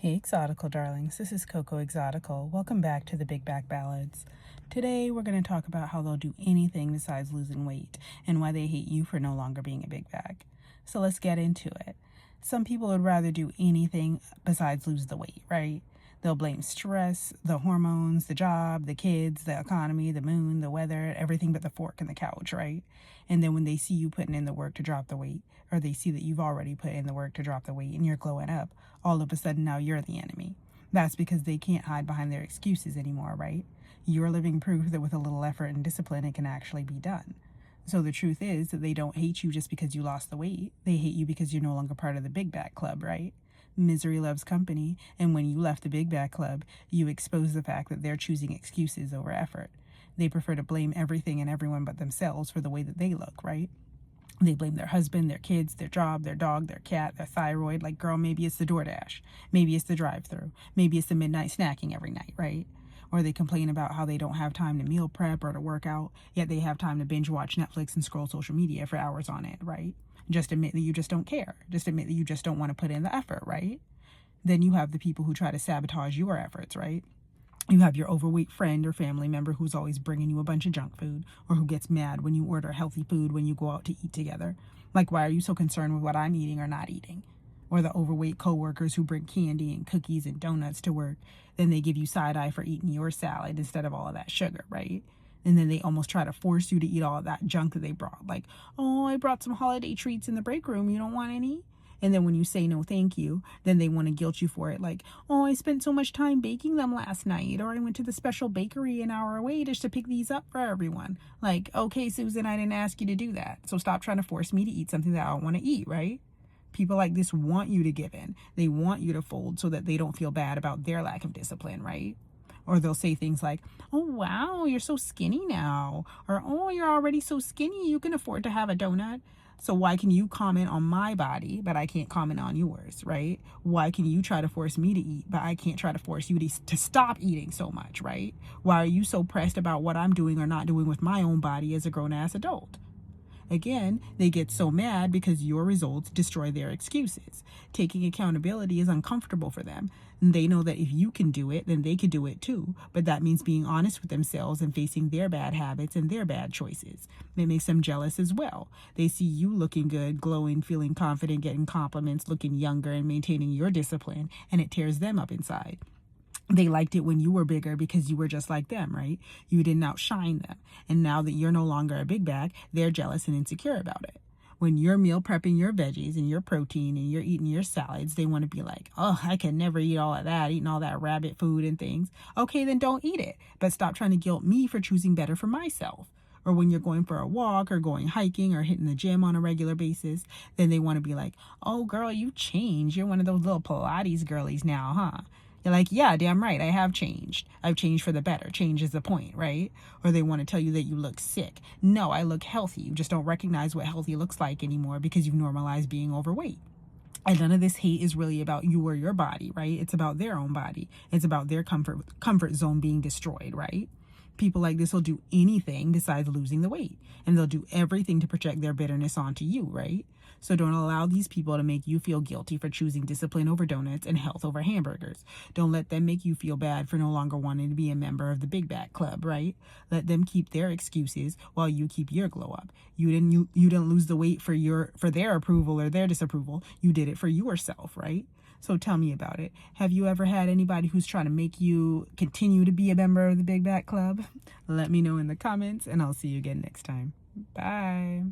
Hey Exotical darlings, this is Coco Exotical. Welcome back to the Big Back Ballads. Today we're going to talk about how they'll do anything besides losing weight and why they hate you for no longer being a big bag. So let's get into it. Some people would rather do anything besides lose the weight, right? They'll blame stress, the hormones, the job, the kids, the economy, the moon, the weather, everything but the fork and the couch, right? And then when they see you putting in the work to drop the weight, or they see that you've already put in the work to drop the weight and you're glowing up, all of a sudden now you're the enemy. That's because they can't hide behind their excuses anymore, right? You're living proof that with a little effort and discipline, it can actually be done. So the truth is that they don't hate you just because you lost the weight. They hate you because you're no longer part of the Big Bag Club, right? Misery loves company, and when you left the Big Bag Club, you exposed the fact that they're choosing excuses over effort. They prefer to blame everything and everyone but themselves for the way that they look, right? They blame their husband, their kids, their job, their dog, their cat, their thyroid. Like, girl, maybe it's the DoorDash. Maybe it's the drive-thru. Maybe it's the midnight snacking every night, right? Or they complain about how they don't have time to meal prep or to work out, yet they have time to binge watch Netflix and scroll social media for hours on end, right? Just admit that you just don't care. Just admit that you just don't want to put in the effort, right? Then you have the people who try to sabotage your efforts, right? You have your overweight friend or family member who's always bringing you a bunch of junk food, or who gets mad when you order healthy food when you go out to eat together. Like, why are you so concerned with what I'm eating or not eating? Or the overweight coworkers who bring candy and cookies and donuts to work. Then they give you side eye for eating your salad instead of all of that sugar, right? And then they almost try to force you to eat all of that junk that they brought. Like, oh, I brought some holiday treats in the break room. You don't want any? And then when you say no thank you, then they want to guilt you for it. Like, oh, I spent so much time baking them last night, or I went to the special bakery an hour away just to pick these up for everyone. Like, okay, Susan, I didn't ask you to do that. So stop trying to force me to eat something that I don't want to eat, right? People like this want you to give in. They want you to fold so that they don't feel bad about their lack of discipline, right? Or they'll say things like, oh, wow, you're so skinny now. Or, oh, you're already so skinny, you can afford to have a donut. So why can you comment on my body, but I can't comment on yours, right? Why can you try to force me to eat, but I can't try to force you to stop eating so much, right? Why are you so pressed about what I'm doing or not doing with my own body as a grown-ass adult? Again, they get so mad because your results destroy their excuses. Taking accountability is uncomfortable for them. And they know that if you can do it, then they can do it too. But that means being honest with themselves and facing their bad habits and their bad choices. It makes them jealous as well. They see you looking good, glowing, feeling confident, getting compliments, looking younger, and maintaining your discipline, and it tears them up inside. They liked it when you were bigger because you were just like them, right? You didn't outshine them. And now that you're no longer a big bag, they're jealous and insecure about it. When you're meal prepping your veggies and your protein and you're eating your salads, they want to be like, oh, I can never eat all of that, eating all that rabbit food and things. Okay, then don't eat it. But stop trying to guilt me for choosing better for myself. Or when you're going for a walk or going hiking or hitting the gym on a regular basis, then they want to be like, oh, girl, you changed. You're one of those little Pilates girlies now, huh? You're like, yeah, damn right, I have changed. I've changed for the better. Change is the point, right? Or they want to tell you that you look sick. No, I look healthy. You just don't recognize what healthy looks like anymore because you've normalized being overweight. And none of this hate is really about you or your body, right? It's about their own body. It's about their comfort zone being destroyed, right? People like this will do anything besides losing the weight. And they'll do everything to project their bitterness onto you, right? So don't allow these people to make you feel guilty for choosing discipline over donuts and health over hamburgers. Don't let them make you feel bad for no longer wanting to be a member of the Big Bag Club, right? Let them keep their excuses while you keep your glow up. You didn't lose the weight for their approval or their disapproval. You did it for yourself, right? So tell me about it. Have you ever had anybody who's trying to make you continue to be a member of the Big Bag Club? Let me know in the comments, and I'll see you again next time. Bye.